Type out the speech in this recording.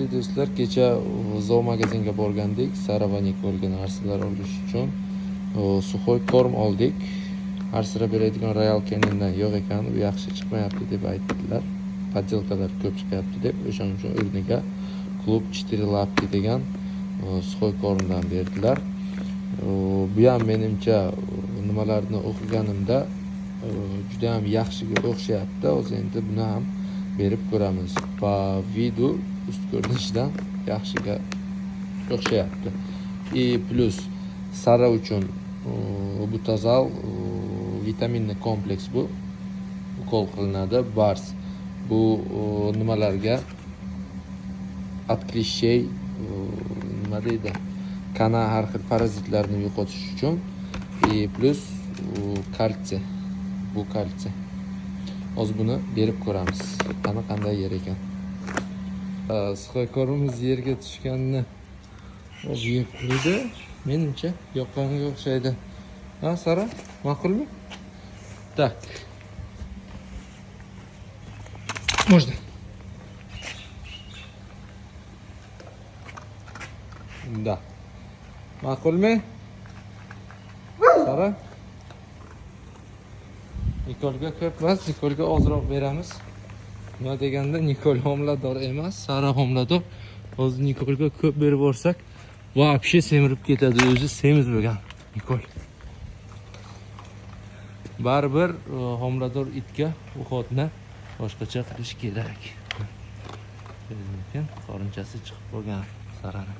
Hurmatli do'stlar, kecha zoomagazinga borgandik. Sara va Nikolga narsalar olish uchun suxoy korm oldik. Har sira beradigan Royal Canin'dan yo'q ekan, u yaxshi chiqmayapti deb aytdilar. Poddelkalar ko'p chiqyapti deb, o'shaning uchun o'rniga Klub 4 Lapki degan suxoy kormdan berdilar. Bu ham menimcha nimalarni o'qiganimda juda ham yaxshiga o'xshayapti. O'zi endi buni ham berib ko'ramiz. Va video ust ko'rinishidan yaxshiga o'xshayapti. Plus Sara uchun Butazal vitaminli kompleks bu ukol qilinadi. Bars bu nimalarga atklishey nima deydi? Kana har xil parazitlarni yo'qotish uchun plus kalsiy. Bu kalsiy. Hozir buni berib ko'ramiz. Qanday yer ekan. Suxoy kormimiz yerga tushganini yeb qo'ydi. Menimcha yoqqanga o'xshaydi. Ha, Sara, ma'qulmi? Так. Можно. Да. Ma'qulmi? Sara. Nikolga ko'p emas, Nikolga ozroq beramiz. Nima deganda Nikol homilador emas, Sara homilador. Hozir Nikolga ko'p berib borsak, вообще semirib ketadi, o'zi semiz bo'lgan Nikol. Baribir homilador itga ovqatni boshqacha qilish kerak. Lekin qorinchasi chiqib qolgan Sarani.